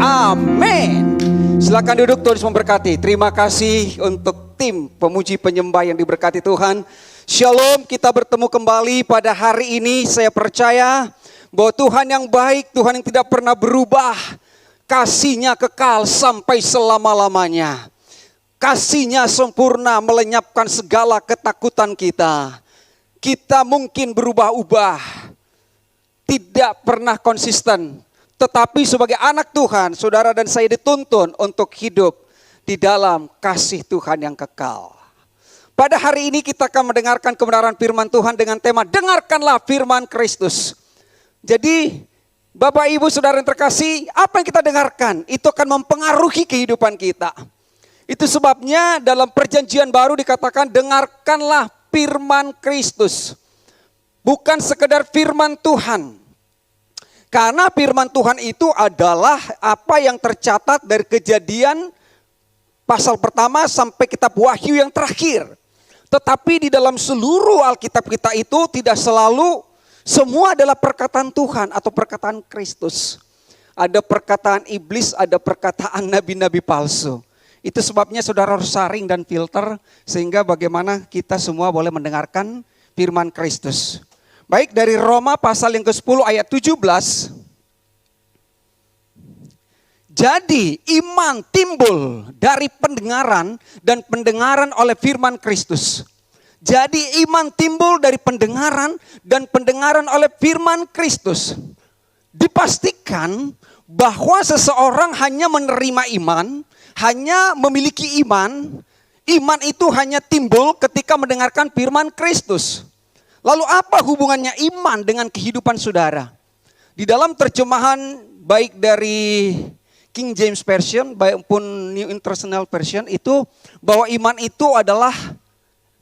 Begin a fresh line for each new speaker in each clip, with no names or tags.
Amin. Silakan duduk, Tuhan memberkati. Terima kasih untuk tim pemuji penyembah yang diberkati Tuhan. Shalom, kita bertemu kembali pada hari ini. Saya percaya bahwa Tuhan yang baik, Tuhan yang tidak pernah berubah. Kasih-Nya kekal sampai selama-lamanya. Kasih-Nya sempurna melenyapkan segala ketakutan kita. Kita mungkin berubah-ubah, tidak pernah konsisten. Tetapi sebagai anak Tuhan, saudara dan saya dituntun untuk hidup di dalam kasih Tuhan yang kekal. Pada hari ini kita akan mendengarkan kebenaran firman Tuhan dengan tema dengarkanlah firman Kristus. Jadi Bapak Ibu Saudara yang terkasih, apa yang kita dengarkan itu akan mempengaruhi kehidupan kita. Itu sebabnya dalam perjanjian baru dikatakan dengarkanlah firman Kristus. Bukan sekedar firman Tuhan. Karena firman Tuhan itu adalah apa yang tercatat dari Kejadian pasal pertama sampai kitab Wahyu yang terakhir. Tetapi di dalam seluruh Alkitab kita itu tidak selalu semua adalah perkataan Tuhan atau perkataan Kristus. Ada perkataan iblis, ada perkataan nabi-nabi palsu. Itu sebabnya saudara harus saring dan filter sehingga bagaimana kita semua boleh mendengarkan firman Kristus. Baik, dari Roma pasal yang ke-10 ayat 17. Jadi iman timbul dari pendengaran dan pendengaran oleh firman Kristus. Jadi iman timbul dari pendengaran dan pendengaran oleh firman Kristus. Dipastikan bahwa seseorang hanya menerima iman, hanya memiliki iman. Iman itu hanya timbul ketika mendengarkan firman Kristus. Lalu apa hubungannya iman dengan kehidupan saudara? Di dalam terjemahan baik dari King James Version maupun New International Version itu bahwa iman itu adalah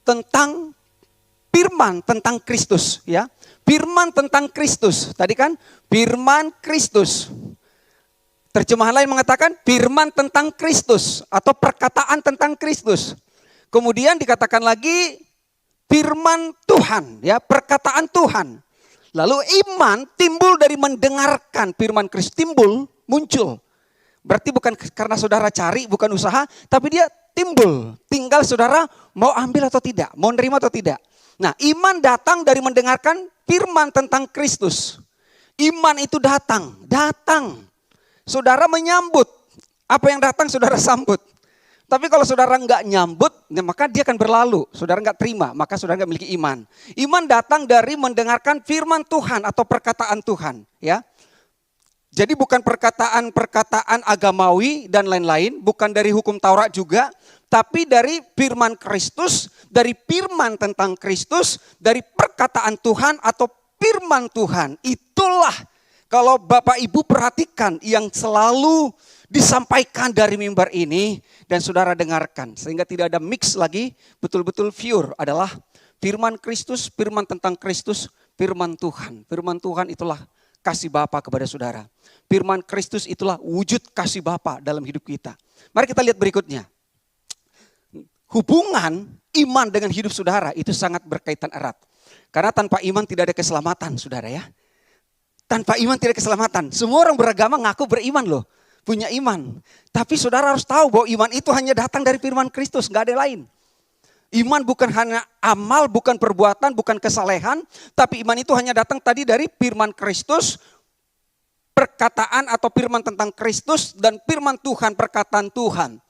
tentang firman tentang Kristus, ya. Firman tentang Kristus. Tadi kan firman Kristus. Terjemahan lain mengatakan firman tentang Kristus atau perkataan tentang Kristus. Kemudian dikatakan lagi firman Tuhan, ya, perkataan Tuhan. Lalu iman timbul dari mendengarkan firman Kristus, muncul. Berarti bukan karena saudara cari, bukan usaha, tapi dia timbul. Tinggal saudara mau ambil atau tidak, mau nerima atau tidak. Nah, iman datang dari mendengarkan firman tentang Kristus. Iman itu datang. Saudara menyambut, apa yang datang saudara sambut. Tapi kalau saudara nggak nyambut, ya maka dia akan berlalu. Saudara nggak terima, maka saudara nggak memiliki iman. Iman datang dari mendengarkan firman Tuhan atau perkataan Tuhan, ya. Jadi bukan perkataan agamawi dan lain-lain, bukan dari hukum Taurat juga, tapi dari firman Kristus, dari firman tentang Kristus, dari perkataan Tuhan atau firman Tuhan. Itulah kalau Bapak Ibu perhatikan yang selalu disampaikan dari mimbar ini dan saudara dengarkan. Sehingga tidak ada mix lagi, betul-betul pure adalah firman Kristus, firman tentang Kristus, firman Tuhan. Firman Tuhan itulah kasih Bapa kepada saudara. Firman Kristus itulah wujud kasih Bapa dalam hidup kita. Mari kita lihat berikutnya. Hubungan iman dengan hidup saudara itu sangat berkaitan erat. Karena tanpa iman tidak ada keselamatan, saudara, ya. Tanpa iman tidak ada keselamatan. Semua orang beragama ngaku beriman loh. Punya iman. Tapi saudara harus tahu bahwa iman itu hanya datang dari firman Kristus, gak ada lain. Iman bukan hanya amal, bukan perbuatan, bukan kesalehan. Tapi iman itu hanya datang tadi dari firman Kristus, perkataan atau firman tentang Kristus, dan firman Tuhan, perkataan Tuhan.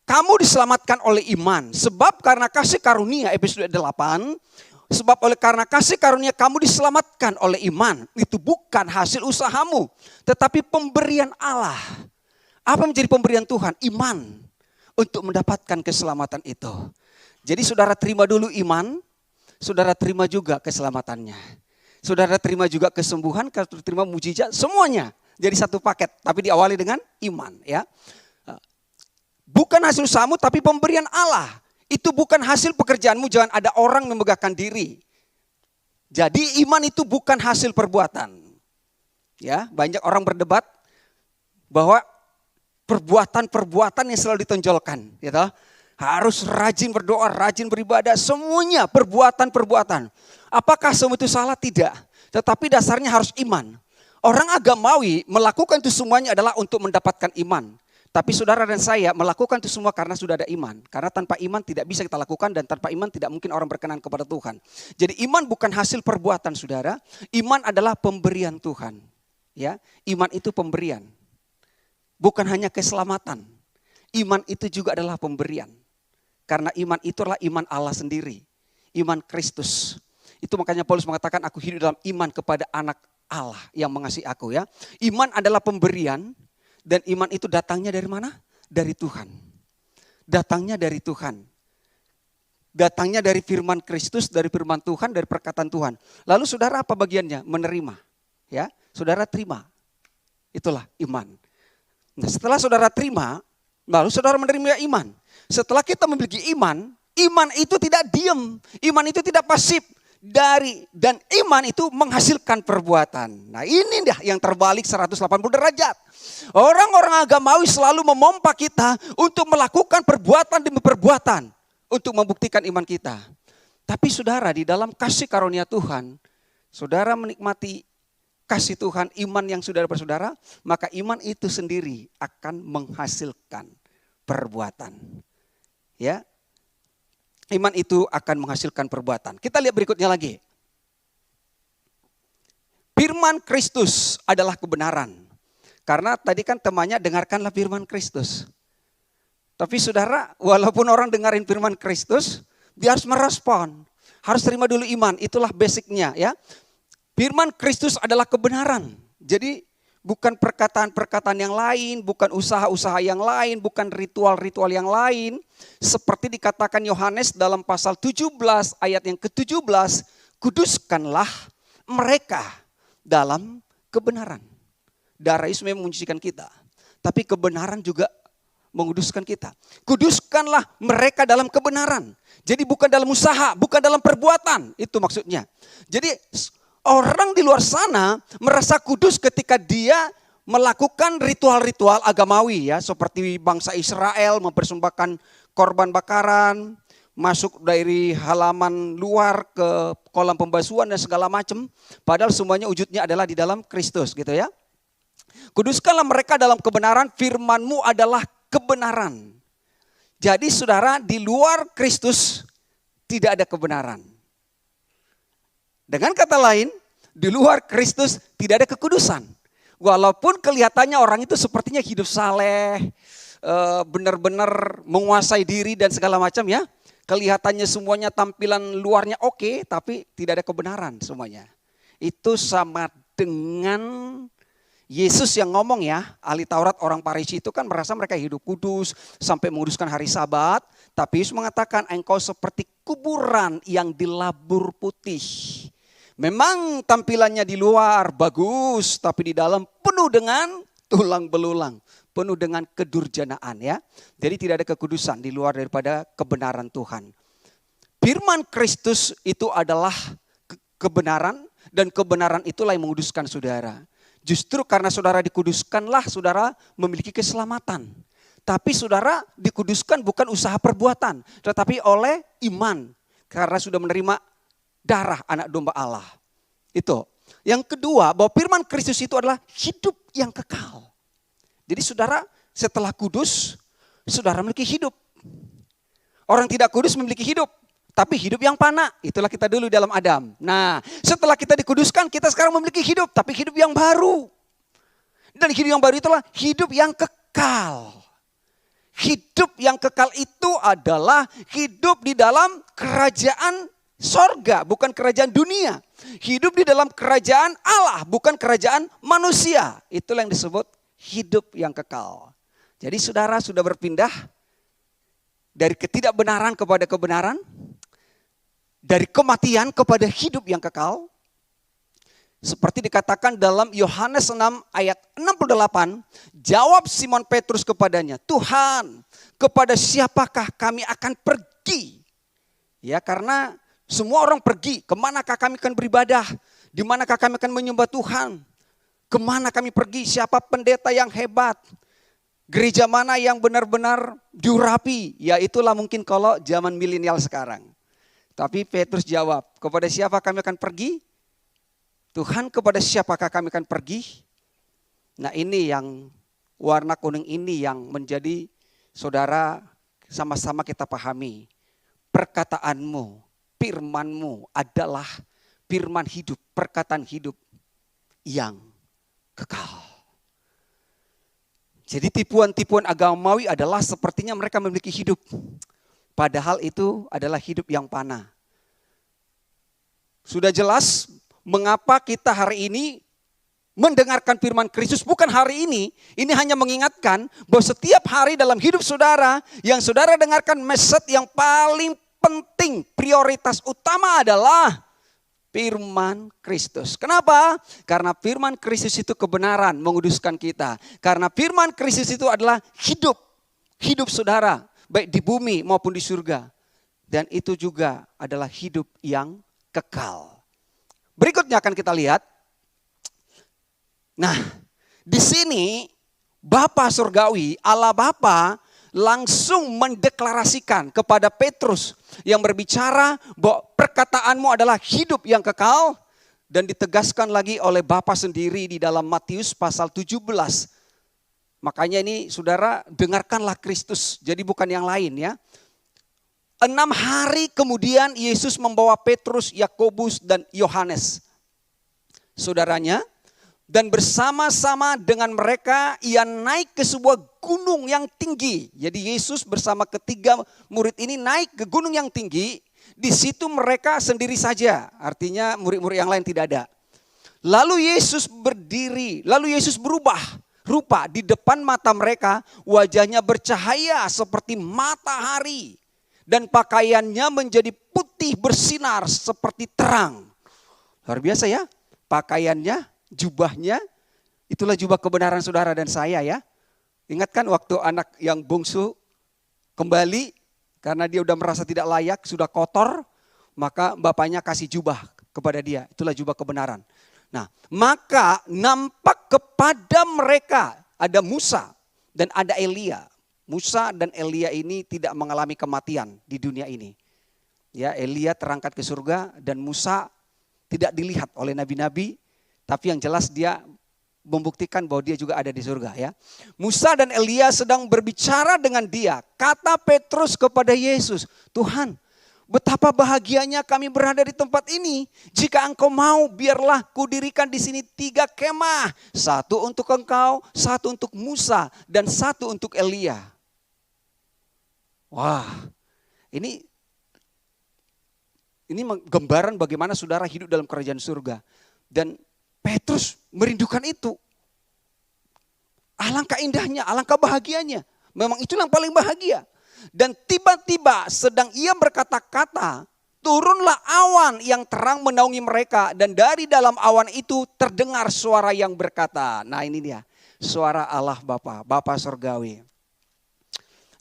Kamu diselamatkan oleh iman, sebab karena kasih karunia, episode 8, sebab karena kasih karunia kamu diselamatkan oleh iman. Itu bukan hasil usahamu, tetapi pemberian Allah. Apa menjadi pemberian Tuhan? Iman untuk mendapatkan keselamatan itu. Jadi saudara terima dulu iman, saudara terima juga keselamatannya. Saudara terima juga kesembuhan, terima mujizat, semuanya jadi satu paket. Tapi diawali dengan iman, ya. Bukan hasil usahamu tapi pemberian Allah. Itu bukan hasil pekerjaanmu, jangan ada orang memegahkan diri. Jadi iman itu bukan hasil perbuatan. Ya, banyak orang berdebat bahwa perbuatan-perbuatan yang selalu ditonjolkan, gitu. Harus rajin berdoa, rajin beribadah, semuanya perbuatan-perbuatan. Apakah semua itu salah? Tidak. Tetapi dasarnya harus iman. Orang agamawi melakukan itu semuanya adalah untuk mendapatkan iman. Tapi saudara dan saya melakukan itu semua karena sudah ada iman. Karena tanpa iman tidak bisa kita lakukan dan tanpa iman tidak mungkin orang berkenan kepada Tuhan. Jadi iman bukan hasil perbuatan saudara. Iman adalah pemberian Tuhan. Ya, iman itu pemberian. Bukan hanya keselamatan. Iman itu juga adalah pemberian. Karena iman itu adalah iman Allah sendiri. Iman Kristus. Itu makanya Paulus mengatakan aku hidup dalam iman kepada anak Allah yang mengasihi aku ya. Iman adalah pemberian. Dan iman itu datangnya dari mana? Dari Tuhan. Datangnya dari Tuhan. Datangnya dari firman Kristus, dari firman Tuhan, dari perkataan Tuhan. Lalu saudara apa bagiannya? Menerima. Ya, saudara terima. Itulah iman. Nah, setelah saudara terima, lalu saudara menerima iman. Setelah kita memiliki iman, iman itu tidak diam. Iman itu tidak pasif. Dan iman itu menghasilkan perbuatan. Nah ini dah yang terbalik 180 derajat. Orang-orang agamawi selalu memompa kita untuk melakukan perbuatan demi perbuatan. Untuk membuktikan iman kita. Tapi saudara di dalam kasih karunia Tuhan. Saudara menikmati kasih Tuhan, iman yang saudara bersaudara. Maka iman itu sendiri akan menghasilkan perbuatan. Ya. Iman itu akan menghasilkan perbuatan. Kita lihat berikutnya lagi. Firman Kristus adalah kebenaran. Karena tadi kan temanya dengarkanlah firman Kristus. Tapi saudara, walaupun orang dengarin firman Kristus, dia harus merespon. Harus terima dulu iman, itulah basicnya ya. Firman Kristus adalah kebenaran. Jadi bukan perkataan-perkataan yang lain, bukan usaha-usaha yang lain, bukan ritual-ritual yang lain. Seperti dikatakan Yohanes dalam pasal 17 ayat yang ke-17, kuduskanlah mereka dalam kebenaran. Darah Yesus memang menyucikan kita, tapi kebenaran juga menguduskan kita. Kuduskanlah mereka dalam kebenaran. Jadi bukan dalam usaha, bukan dalam perbuatan, itu maksudnya. Jadi orang di luar sana merasa kudus ketika dia melakukan ritual-ritual agamawi ya. Seperti bangsa Israel mempersembahkan korban bakaran, masuk dari halaman luar ke kolam pembasuhan dan segala macam. Padahal semuanya wujudnya adalah di dalam Kristus gitu ya. Kuduskanlah mereka dalam kebenaran, firman-Mu adalah kebenaran. Jadi saudara di luar Kristus tidak ada kebenaran. Dengan kata lain, di luar Kristus tidak ada kekudusan. Walaupun kelihatannya orang itu sepertinya hidup saleh, benar-benar menguasai diri dan segala macam ya. Kelihatannya semuanya tampilan luarnya oke, tapi tidak ada kebenaran semuanya. Itu sama dengan Yesus yang ngomong ya, ahli Taurat orang Farisi itu kan merasa mereka hidup kudus sampai menguduskan hari Sabat. Tapi Yesus mengatakan engkau seperti kuburan yang dilabur putih. Memang tampilannya di luar bagus, tapi di dalam penuh dengan tulang belulang. Penuh dengan kedurjanaan ya. Jadi tidak ada kekudusan di luar daripada kebenaran Tuhan. Firman Kristus itu adalah kebenaran dan kebenaran itulah yang menguduskan saudara. Justru karena saudara dikuduskanlah saudara memiliki keselamatan. Tapi saudara dikuduskan bukan usaha perbuatan, tetapi oleh iman. Karena sudah menerima darah anak domba Allah. Itu. Yang kedua, bahwa firman Kristus itu adalah hidup yang kekal. Jadi saudara setelah kudus, saudara memiliki hidup. Orang tidak kudus memiliki hidup. Tapi hidup yang fana, itulah kita dulu dalam Adam. Nah setelah kita dikuduskan, kita sekarang memiliki hidup. Tapi hidup yang baru. Dan hidup yang baru itulah hidup yang kekal. Hidup yang kekal itu adalah hidup di dalam kerajaan sorga, bukan kerajaan dunia. Hidup di dalam kerajaan Allah, bukan kerajaan manusia. Itulah yang disebut hidup yang kekal. Jadi saudara sudah berpindah dari ketidakbenaran kepada kebenaran. Dari kematian kepada hidup yang kekal. Seperti dikatakan dalam Yohanes 6 ayat 68. Jawab Simon Petrus kepadanya, Tuhan, kepada siapakah kami akan pergi? Ya karena semua orang pergi, kemanakah kami akan beribadah? Di manakah kami akan menyembah Tuhan? Kemana kami pergi? Siapa pendeta yang hebat? Gereja mana yang benar-benar diurapi? Ya itulah mungkin kalau zaman milenial sekarang. Tapi Petrus jawab, kepada siapa kami akan pergi? Tuhan, kepada siapakah kami akan pergi? Nah, ini yang warna kuning ini yang menjadi saudara sama-sama kita pahami. Perkataanmu, firmanmu adalah firman hidup, perkataan hidup yang kekal. Jadi tipuan-tipuan agamawi adalah sepertinya mereka memiliki hidup. Padahal itu adalah hidup yang fana. Sudah jelas mengapa kita hari ini mendengarkan firman Kristus. Bukan hari ini hanya mengingatkan bahwa setiap hari dalam hidup saudara, yang saudara dengarkan message yang paling penting, prioritas utama adalah firman Kristus. Kenapa? Karena firman Kristus itu kebenaran menguduskan kita. Karena firman Kristus itu adalah hidup. Hidup saudara, baik di bumi maupun di surga. Dan itu juga adalah hidup yang kekal. Berikutnya akan kita lihat. Nah, di sini Bapa Surgawi, Allah Bapa langsung mendeklarasikan kepada Petrus yang berbicara bahwa perkataanmu adalah hidup yang kekal, dan ditegaskan lagi oleh Bapa sendiri di dalam Matius pasal 17. Makanya ini saudara, dengarkanlah Kristus, jadi bukan yang lain ya. 6 hari kemudian Yesus membawa Petrus, Yakobus dan Yohanes, saudaranya, dan bersama-sama dengan mereka ia naik ke sebuah gunung yang tinggi. Jadi Yesus bersama ketiga murid ini naik ke gunung yang tinggi. Di situ mereka sendiri saja. Artinya murid-murid yang lain tidak ada. Lalu Yesus berdiri. Lalu Yesus berubah rupa di depan mata mereka. Wajahnya bercahaya seperti matahari. Dan pakaiannya menjadi putih bersinar seperti terang. Luar biasa ya. Pakaiannya, jubahnya, itulah jubah kebenaran saudara dan saya ya. Ingatkan waktu anak yang bungsu kembali karena dia udah merasa tidak layak, sudah kotor, maka bapaknya kasih jubah kepada dia. Itulah jubah kebenaran. Nah, maka nampak kepada mereka ada Musa dan ada Elia. Musa dan Elia ini tidak mengalami kematian di dunia ini. Ya, Elia terangkat ke surga dan Musa tidak dilihat oleh nabi-nabi. Tapi yang jelas dia membuktikan bahwa dia juga ada di surga ya. Musa dan Elia sedang berbicara dengan dia. Kata Petrus kepada Yesus, Tuhan, betapa bahagianya kami berada di tempat ini. Jika engkau mau, biarlah kudirikan di sini 3 kemah. 1 untuk engkau, 1 untuk Musa, dan 1 untuk Elia. Wah, ini gambaran bagaimana saudara hidup dalam kerajaan surga. Dan Petrus merindukan itu. Alangkah indahnya, alangkah bahagianya. Memang itu yang paling bahagia. Dan tiba-tiba sedang ia berkata-kata, turunlah awan yang terang menaungi mereka. Dan dari dalam awan itu terdengar suara yang berkata. Nah ini dia, suara Allah Bapa, Bapa Surgawi.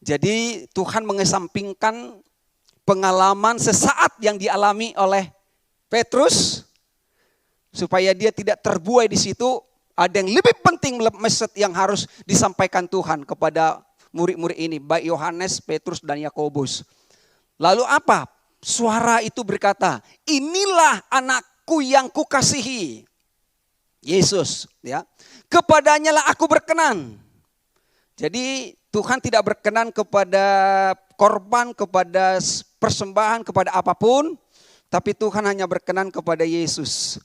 Jadi Tuhan mengesampingkan pengalaman sesaat yang dialami oleh Petrus, supaya dia tidak terbuai di situ. Ada yang lebih penting message yang harus disampaikan Tuhan kepada murid-murid ini, baik Yohanes, Petrus dan Yakobus. Lalu apa? Suara itu berkata, inilah anakku yang kukasihi. Yesus ya. Kepadanya lah aku berkenan. Jadi Tuhan tidak berkenan kepada korban, kepada persembahan, kepada apapun. Tapi Tuhan hanya berkenan kepada Yesus.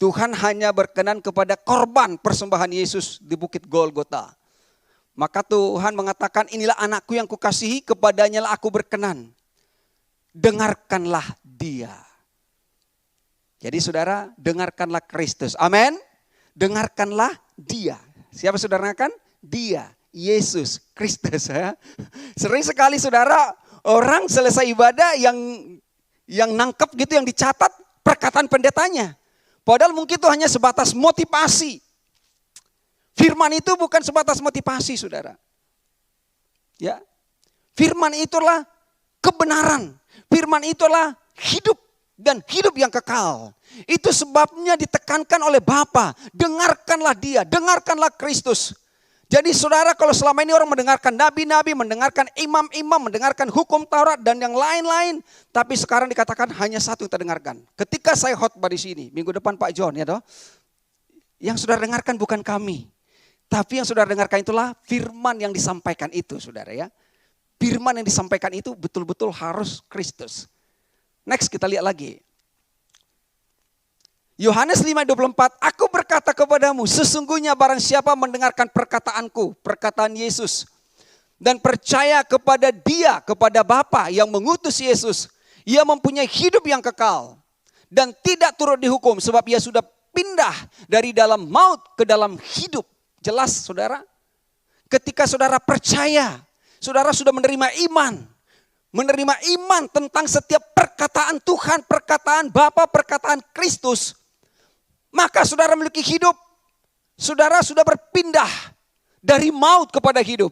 Tuhan hanya berkenan kepada korban persembahan Yesus di Bukit Golgota. Maka Tuhan mengatakan, inilah anakku yang kukasihi, kepadanya lah aku berkenan. Dengarkanlah dia. Jadi saudara, dengarkanlah Kristus. Amin. Dengarkanlah dia. Siapa saudara dengarkan? Dia, Yesus Kristus. Ya. Sering sekali saudara, orang selesai ibadah yang nangkep gitu, yang dicatat perkataan pendetanya. Padahal mungkin itu hanya sebatas motivasi. Firman itu bukan sebatas motivasi, saudara. Ya, firman itulah kebenaran. Firman itulah hidup dan hidup yang kekal. Itu sebabnya ditekankan oleh Bapa. Dengarkanlah dia, dengarkanlah Kristus. Jadi saudara, kalau selama ini orang mendengarkan nabi-nabi, mendengarkan imam-imam, mendengarkan hukum Taurat dan yang lain-lain. Tapi sekarang dikatakan hanya satu yang terdengarkan. Ketika saya khotbah di sini, minggu depan Pak John ya toh. Yang saudara dengarkan bukan kami. Tapi yang saudara dengarkan itulah firman yang disampaikan itu saudara ya. Firman yang disampaikan itu betul-betul harus Kristus. Next kita lihat lagi. Yohanes 5:24, aku berkata kepadamu, sesungguhnya barang siapa mendengarkan perkataanku, perkataan Yesus, dan percaya kepada Dia, kepada Bapa yang mengutus Yesus, ia mempunyai hidup yang kekal dan tidak turut dihukum sebab ia sudah pindah dari dalam maut ke dalam hidup. Jelas saudara? Ketika saudara percaya, saudara sudah menerima iman. Menerima iman tentang setiap perkataan Tuhan, perkataan Bapa, perkataan Kristus. Maka saudara memiliki hidup. Saudara sudah berpindah dari maut kepada hidup.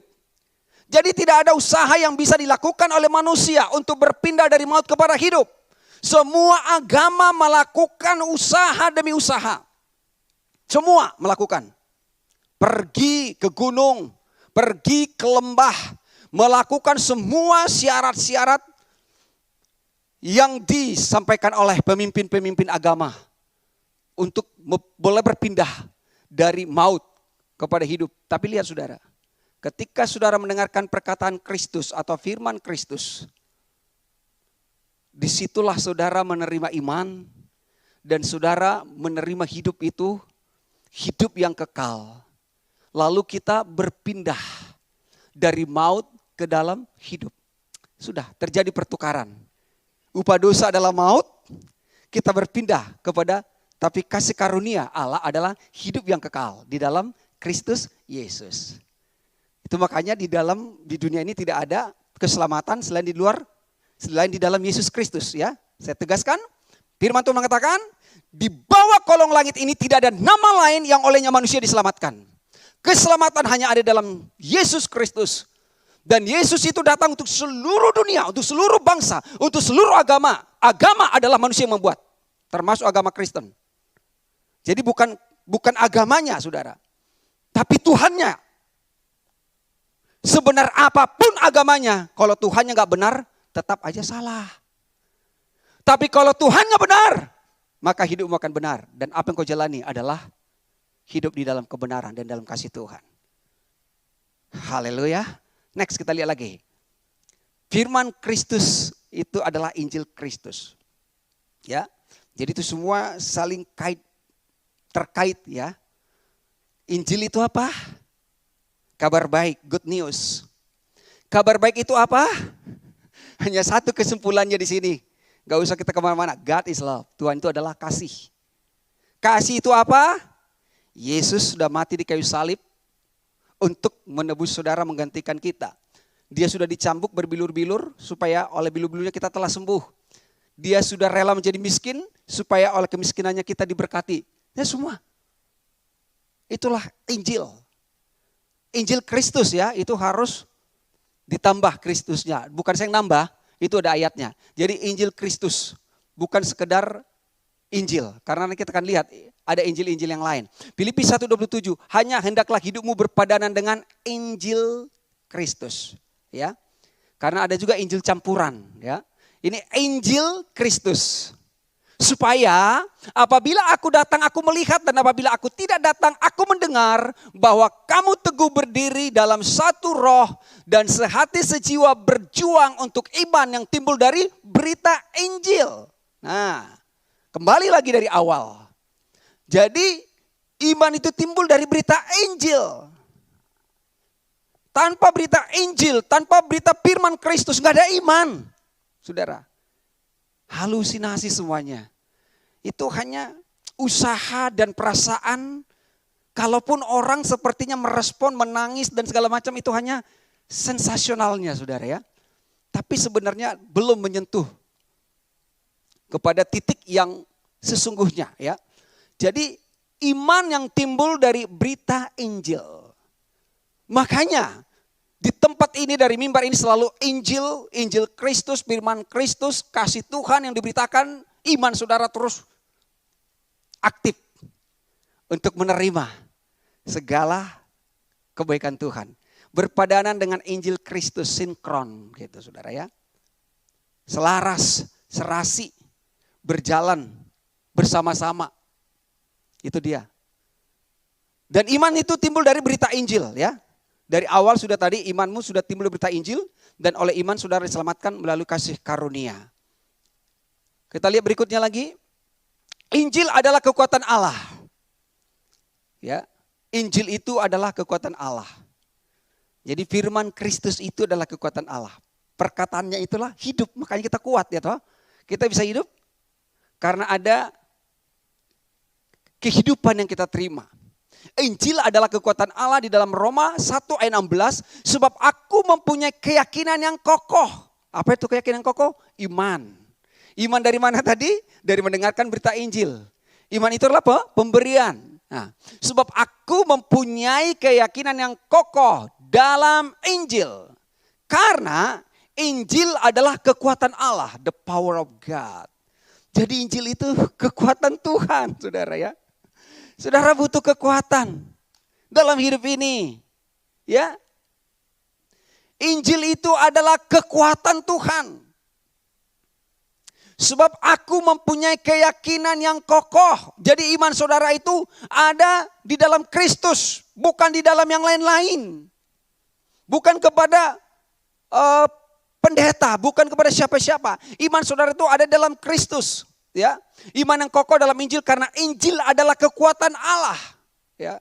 Jadi tidak ada usaha yang bisa dilakukan oleh manusia untuk berpindah dari maut kepada hidup. Semua agama melakukan usaha demi usaha. Semua melakukan. Pergi ke gunung, pergi ke lembah, melakukan semua syarat-syarat yang disampaikan oleh pemimpin-pemimpin agama. Untuk boleh berpindah dari maut kepada hidup. Tapi lihat saudara, ketika saudara mendengarkan perkataan Kristus atau firman Kristus, disitulah saudara menerima iman dan saudara menerima hidup itu, hidup yang kekal. Lalu kita berpindah dari maut ke dalam hidup. Sudah terjadi pertukaran. Upah dosa adalah maut, kita berpindah kepada tapi kasih karunia Allah adalah hidup yang kekal di dalam Kristus Yesus. Itu makanya di dunia ini tidak ada keselamatan selain di dalam Yesus Kristus ya. Saya tegaskan, firman Tuhan mengatakan, di bawah kolong langit ini tidak ada nama lain yang olehnya manusia diselamatkan. Keselamatan hanya ada dalam Yesus Kristus. Dan Yesus itu datang untuk seluruh dunia, untuk seluruh bangsa, untuk seluruh agama. Agama adalah manusia yang membuat, termasuk agama Kristen. Jadi bukan agamanya saudara, tapi Tuhannya. Sebenar apapun agamanya, kalau Tuhannya gak benar, tetap aja salah. Tapi kalau Tuhannya benar, maka hidupmu akan benar. Dan apa yang kau jalani adalah hidup di dalam kebenaran dan dalam kasih Tuhan. Haleluya. Next kita lihat lagi. Firman Kristus itu adalah Injil Kristus. Ya. Jadi itu semua saling terkait ya. Injil itu apa? Kabar baik, good news. Kabar baik itu apa? Hanya satu kesimpulannya di sini. Gak usah kita kemana-mana. God is love. Tuhan itu adalah kasih. Kasih itu apa? Yesus sudah mati di kayu salib untuk menebus saudara, menggantikan kita. Dia sudah dicambuk berbilur-bilur supaya oleh bilur-bilurnya kita telah sembuh. Dia sudah rela menjadi miskin supaya oleh kemiskinannya kita diberkati. Ya semua. Itulah Injil. Injil Kristus ya, itu harus ditambah Kristusnya. Bukan saya yang nambah, itu ada ayatnya. Jadi Injil Kristus, bukan sekedar Injil. Karena kita akan lihat ada Injil-Injil yang lain. Filipi 1:27, hanya hendaklah hidupmu berpadanan dengan Injil Kristus. Ya. Karena ada juga Injil campuran. Ya. Ini Injil Kristus. Supaya apabila aku datang aku melihat dan apabila aku tidak datang aku mendengar bahwa kamu teguh berdiri dalam satu roh dan sehati sejiwa berjuang untuk iman yang timbul dari berita Injil. Nah, kembali lagi dari awal. Jadi iman itu timbul dari berita Injil. Tanpa berita Injil, tanpa berita firman Kristus gak ada iman. Saudara. Halusinasi semuanya. Itu hanya usaha dan perasaan. Kalaupun orang sepertinya merespon, menangis dan segala macam, itu hanya sensasionalnya saudara ya. Tapi sebenarnya belum menyentuh kepada titik yang sesungguhnya ya. Jadi iman yang timbul dari berita Injil. Makanya di tempat ini dari mimbar ini selalu Injil, Injil Kristus, firman Kristus, kasih Tuhan yang diberitakan, iman saudara terus aktif untuk menerima segala kebaikan Tuhan. Berpadanan dengan Injil Kristus, sinkron gitu saudara ya. Selaras, serasi, berjalan bersama-sama. Itu dia. Dan iman itu timbul dari berita Injil ya. Dari awal sudah tadi imanmu sudah timbul berita Injil. Dan oleh iman saudara diselamatkan melalui kasih karunia. Kita lihat berikutnya lagi. Injil adalah kekuatan Allah. Ya, Injil itu adalah kekuatan Allah. Jadi firman Kristus itu adalah kekuatan Allah. Perkataannya itulah hidup, makanya kita kuat ya toh. Kita bisa hidup karena ada kehidupan yang kita terima. Injil adalah kekuatan Allah di dalam Roma 1 ayat 16. Sebab aku mempunyai keyakinan yang kokoh. Apa itu keyakinan yang kokoh? Iman. Iman dari mana tadi? Dari mendengarkan berita Injil. Iman itu adalah apa? Pemberian. Nah, sebab aku mempunyai keyakinan yang kokoh dalam Injil. Karena Injil adalah kekuatan Allah. The power of God. Jadi Injil itu kekuatan Tuhan saudara ya. Saudara butuh kekuatan dalam hidup ini. Ya. Injil itu adalah kekuatan Tuhan. Sebab aku mempunyai keyakinan yang kokoh. Jadi iman saudara itu ada di dalam Kristus. Bukan di dalam yang lain-lain. Bukan kepada pendeta. Bukan kepada siapa-siapa. Iman saudara itu ada dalam Kristus. Ya, iman yang kokoh dalam Injil karena Injil adalah kekuatan Allah. Ya.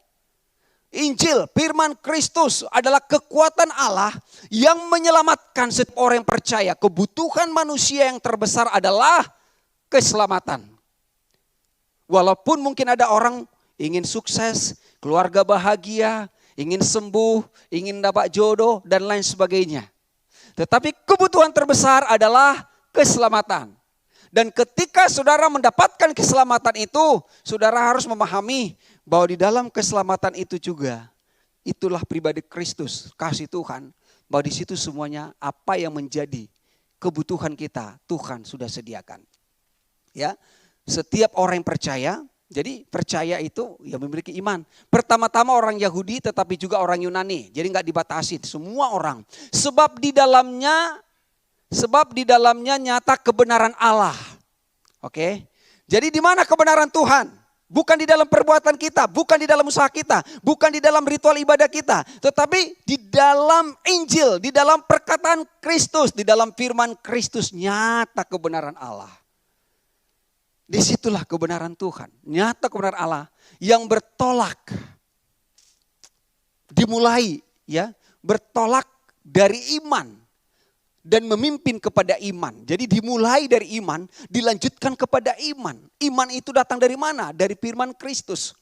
Injil, firman Kristus adalah kekuatan Allah yang menyelamatkan setiap orang yang percaya. Kebutuhan manusia yang terbesar adalah keselamatan. Walaupun mungkin ada orang ingin sukses, keluarga bahagia, ingin sembuh, ingin dapat jodoh dan lain sebagainya. Tetapi kebutuhan terbesar adalah keselamatan. Dan ketika saudara mendapatkan keselamatan itu, saudara harus memahami bahwa di dalam keselamatan itu juga, itulah pribadi Kristus, kasih Tuhan. Bahwa di situ semuanya apa yang menjadi kebutuhan kita, Tuhan sudah sediakan. Ya, setiap orang yang percaya, jadi percaya itu ya memiliki iman. Pertama-tama orang Yahudi tetapi juga orang Yunani. Jadi enggak dibatasi, semua orang. Sebab di dalamnya nyata kebenaran Allah. Oke. Jadi di mana kebenaran Tuhan? Bukan di dalam perbuatan kita, bukan di dalam usaha kita, bukan di dalam ritual ibadah kita, tetapi di dalam Injil, di dalam perkataan Kristus, di dalam firman Kristus nyata kebenaran Allah. Disitulah kebenaran Tuhan, nyata kebenaran Allah yang bertolak, dimulai ya, bertolak dari iman. Dan memimpin kepada iman. Jadi dimulai dari iman, dilanjutkan kepada iman. Iman itu datang dari mana? Dari firman Kristus.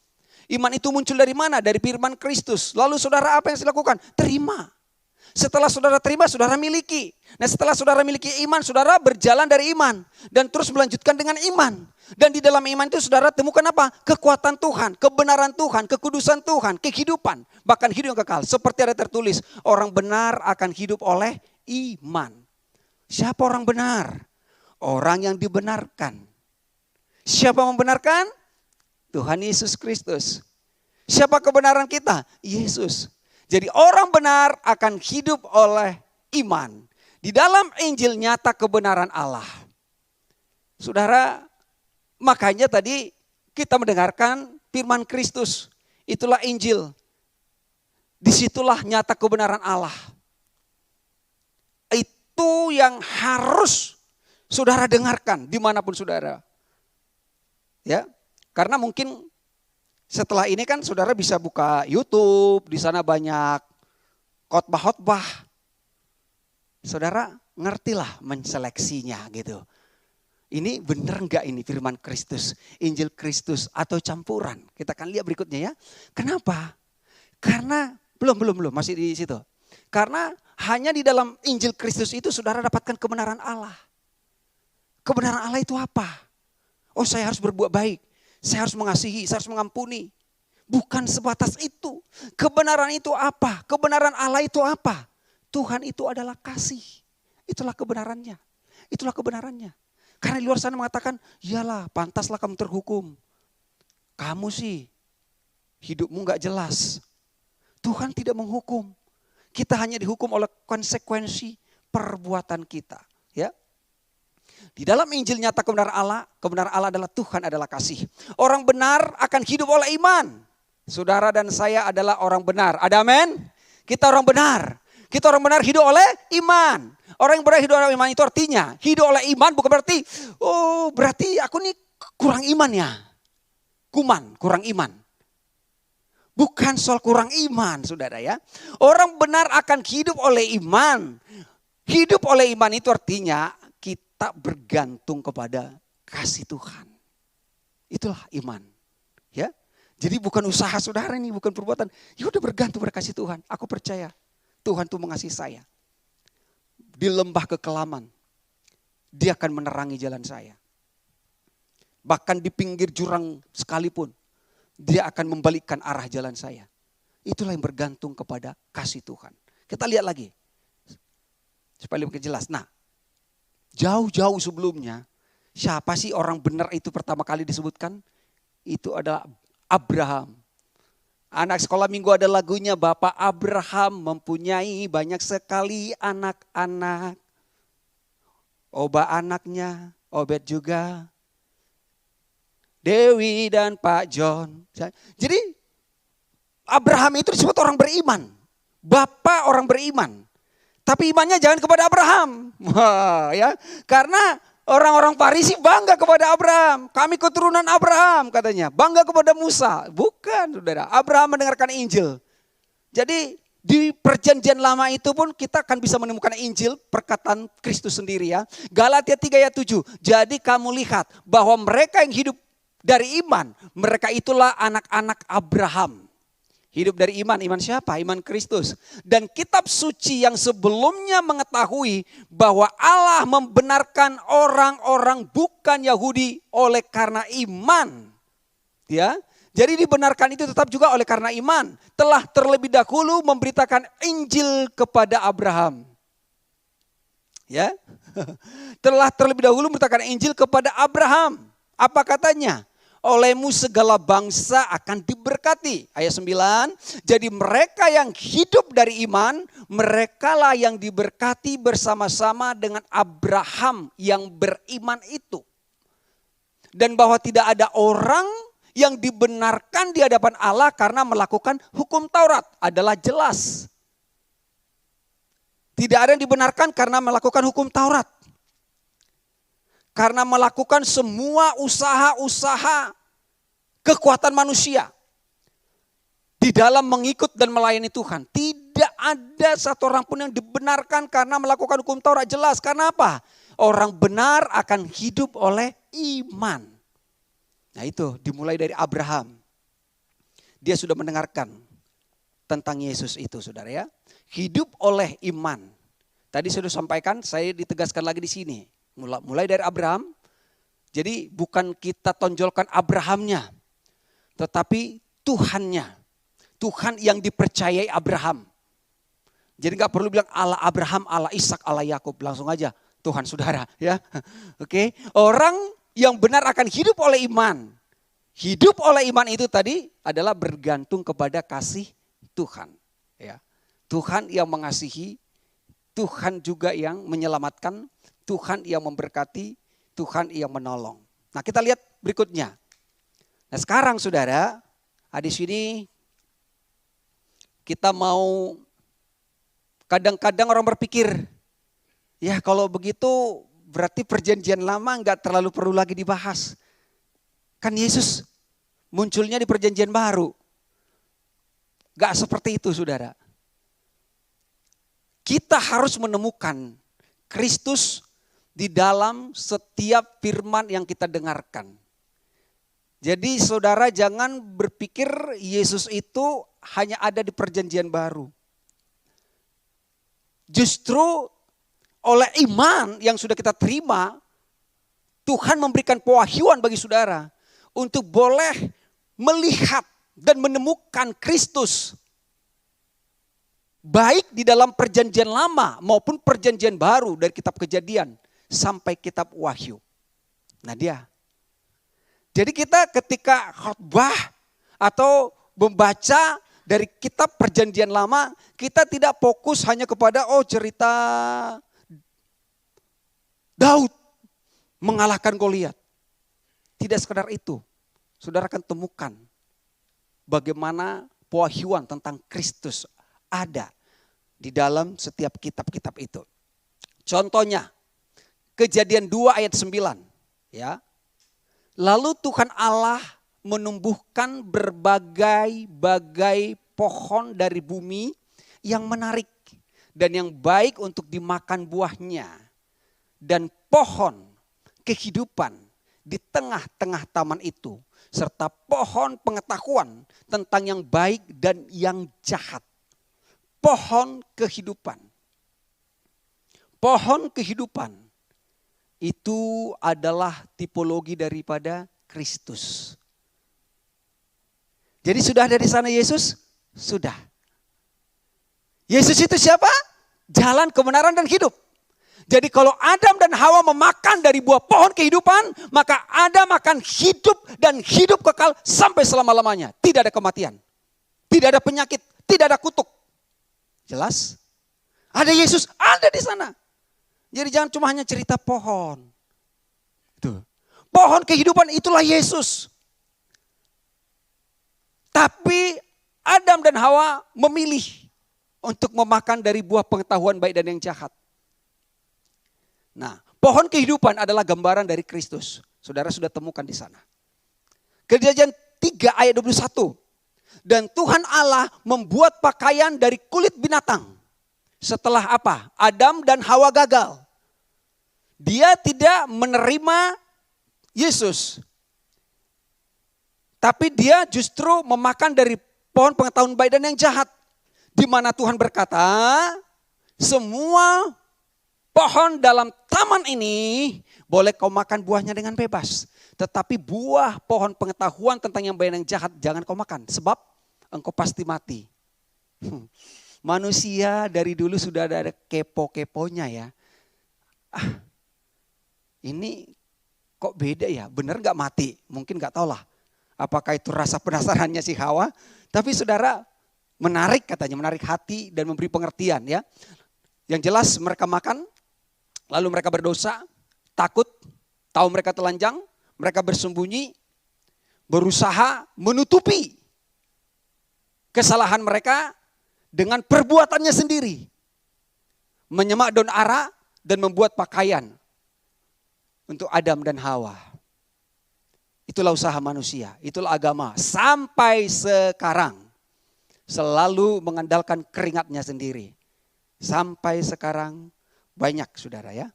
Iman itu muncul dari mana? Dari firman Kristus. Lalu saudara apa yang harus dilakukan? Terima. Setelah saudara terima, saudara miliki. Nah setelah saudara miliki iman, saudara berjalan dari iman. Dan terus melanjutkan dengan iman. Dan di dalam iman itu saudara temukan apa? Kekuatan Tuhan, kebenaran Tuhan, kekudusan Tuhan, kehidupan. Bahkan hidup yang kekal. Seperti ada tertulis, orang benar akan hidup oleh iman. Siapa orang benar? Orang yang dibenarkan. Siapa membenarkan? Tuhan Yesus Kristus. Siapa kebenaran kita? Yesus. Jadi orang benar akan hidup oleh iman. Di dalam Injil nyata kebenaran Allah. Saudara, makanya tadi kita mendengarkan firman Kristus. Itulah Injil. Disitulah nyata kebenaran Allah. Itu yang harus saudara dengarkan dimanapun saudara. Ya, karena mungkin setelah ini kan saudara bisa buka YouTube, di sana banyak khotbah-khotbah. Saudara ngertilah menseleksinya gitu. Ini benar enggak ini firman Kristus, Injil Kristus atau campuran? Kita akan lihat berikutnya ya. Kenapa? Karena belum masih di situ. Karena hanya di dalam Injil Kristus itu saudara dapatkan kebenaran Allah. Kebenaran Allah itu apa? Oh saya harus berbuat baik. Saya harus mengasihi, saya harus mengampuni. Bukan sebatas itu. Kebenaran itu apa? Kebenaran Allah itu apa? Tuhan itu adalah kasih. Itulah kebenarannya. Itulah kebenarannya. Karena di luar sana mengatakan, iyalah pantaslah kamu terhukum. Kamu sih hidupmu gak jelas. Tuhan tidak menghukum. Kita hanya dihukum oleh konsekuensi perbuatan kita. Ya. Di dalam Injil nyata kebenaran Allah adalah Tuhan adalah kasih. Orang benar akan hidup oleh iman. Saudara dan saya adalah orang benar. Ada amin? Kita orang benar. Kita orang benar hidup oleh iman. Orang yang benar hidup oleh iman itu artinya hidup oleh iman bukan berarti, oh berarti aku nih kurang iman ya. Kurang iman. Bukan soal kurang iman, saudara ya. Orang benar akan hidup oleh iman. Hidup oleh iman itu artinya kita bergantung kepada kasih Tuhan. Itulah iman. Ya. Jadi bukan usaha saudara ini, bukan perbuatan. Ya udah bergantung pada kasih Tuhan. Aku percaya Tuhan tuh mengasihi saya. Di lembah kekelaman, Dia akan menerangi jalan saya. Bahkan di pinggir jurang sekalipun, Dia akan membalikkan arah jalan saya. Itulah yang bergantung kepada kasih Tuhan. Kita lihat lagi, supaya lebih jelas. Nah, jauh-jauh sebelumnya, siapa sih orang benar itu pertama kali disebutkan? Itu adalah Abraham. Anak sekolah minggu ada lagunya, Bapak Abraham mempunyai banyak sekali anak-anak. Oba anaknya, Obed juga. Dewi dan Pak John. Jadi Abraham itu disebut orang beriman. Bapak orang beriman. Tapi imannya jangan kepada Abraham. Wah, ya. Karena orang-orang Farisi bangga kepada Abraham. Kami keturunan Abraham katanya. Bangga kepada Musa. Bukan saudara. Abraham mendengarkan Injil. Jadi di perjanjian lama itu pun kita akan bisa menemukan Injil. Perkataan Kristus sendiri ya. Galatia 3 ayat 7. Jadi kamu lihat bahwa mereka yang hidup dari iman. Mereka itulah anak-anak Abraham. Hidup dari iman. Iman siapa? Iman Kristus. Dan kitab suci yang sebelumnya mengetahui bahwa Allah membenarkan orang-orang bukan Yahudi oleh karena iman. Ya. Jadi dibenarkan itu tetap juga oleh karena iman. Telah terlebih dahulu memberitakan Injil kepada Abraham. Ya. Telah terlebih dahulu memberitakan Injil kepada Abraham. Apa katanya? Olehmu segala bangsa akan diberkati. Ayat 9, jadi mereka yang hidup dari iman, merekalah yang diberkati bersama-sama dengan Abraham yang beriman itu. Dan bahwa tidak ada orang yang dibenarkan di hadapan Allah karena melakukan hukum Taurat adalah jelas. Tidak ada yang dibenarkan karena melakukan hukum Taurat. Karena melakukan semua usaha-usaha kekuatan manusia. Di dalam mengikut dan melayani Tuhan. Tidak ada satu orang pun yang dibenarkan karena melakukan hukum Taurat. Jelas, karena apa? Orang benar akan hidup oleh iman. Nah itu dimulai dari Abraham. Dia sudah mendengarkan tentang Yesus itu saudara ya. Hidup oleh iman. Tadi saya sudah sampaikan, saya ditegaskan lagi di sini. Mulai dari Abraham, jadi bukan kita tonjolkan Abrahamnya, tetapi Tuhannya. Tuhan yang dipercayai Abraham. Jadi gak perlu bilang Allah Abraham, Allah Ishak, Allah Yakub. Langsung aja Tuhan saudara ya. Oke. Orang yang benar akan hidup oleh iman. Hidup oleh iman itu tadi adalah bergantung kepada kasih Tuhan. Ya. Tuhan yang mengasihi, Tuhan juga yang menyelamatkan, Tuhan yang memberkati, Tuhan yang menolong. Nah kita lihat berikutnya. Nah sekarang saudara, di sini kita mau, kadang-kadang orang berpikir, ya kalau begitu berarti perjanjian lama nggak terlalu perlu lagi dibahas. Kan Yesus munculnya di perjanjian baru. Gak seperti itu saudara. Kita harus menemukan Kristus di dalam setiap firman yang kita dengarkan. Jadi saudara jangan berpikir Yesus itu hanya ada di perjanjian baru. Justru oleh iman yang sudah kita terima, Tuhan memberikan pewahyuan bagi saudara untuk boleh melihat dan menemukan Kristus. Baik di dalam perjanjian lama maupun perjanjian baru dari kitab Kejadian sampai kitab Wahyu. Nah dia. Jadi kita ketika khotbah atau membaca dari kitab Perjanjian Lama, kita tidak fokus hanya kepada cerita Daud mengalahkan Goliat. Tidak sekedar itu. Saudara akan temukan bagaimana pewahyuan tentang Kristus ada di dalam setiap kitab-kitab itu. Contohnya, Kejadian 2 ayat 9. Ya. Lalu Tuhan Allah menumbuhkan berbagai-bagai pohon dari bumi yang menarik dan yang baik untuk dimakan buahnya. Dan pohon kehidupan di tengah-tengah taman itu. Serta pohon pengetahuan tentang yang baik dan yang jahat. Pohon kehidupan. Pohon kehidupan itu adalah tipologi daripada Kristus. Jadi sudah ada di sana Yesus? Sudah. Yesus itu siapa? Jalan, kebenaran, dan hidup. Jadi kalau Adam dan Hawa memakan dari buah pohon kehidupan, maka Adam akan hidup dan hidup kekal sampai selama-lamanya. Tidak ada kematian. Tidak ada penyakit. Tidak ada kutuk. Jelas? Ada Yesus, ada di sana. Jadi jangan cuma hanya cerita pohon. Tuh. Pohon kehidupan itulah Yesus. Tapi Adam dan Hawa memilih untuk memakan dari buah pengetahuan baik dan yang jahat. Nah, pohon kehidupan adalah gambaran dari Kristus. Saudara sudah temukan di sana. Kejadian 3 ayat 21. Dan Tuhan Allah membuat pakaian dari kulit binatang. Setelah apa? Adam dan Hawa gagal. Dia tidak menerima Yesus. Tapi dia justru memakan dari pohon pengetahuan baik dan yang jahat. Di mana Tuhan berkata, semua pohon dalam taman ini boleh kau makan buahnya dengan bebas. Tetapi buah pohon pengetahuan tentang yang baik dan yang jahat jangan kau makan. Sebab engkau pasti mati. Manusia dari dulu sudah ada kepo-keponya ya. Ini kok beda ya, benar gak mati? Mungkin gak tahu lah. Apakah itu rasa penasarannya si Hawa. Tapi saudara menarik katanya, menarik hati dan memberi pengertian ya. Yang jelas mereka makan, lalu mereka berdosa, takut, tahu mereka telanjang, mereka bersembunyi, berusaha menutupi kesalahan mereka dengan perbuatannya sendiri. Menyemak daun ara dan membuat pakaian untuk Adam dan Hawa. Itulah usaha manusia, itulah agama. Sampai sekarang selalu mengandalkan keringatnya sendiri. Sampai sekarang banyak saudara ya.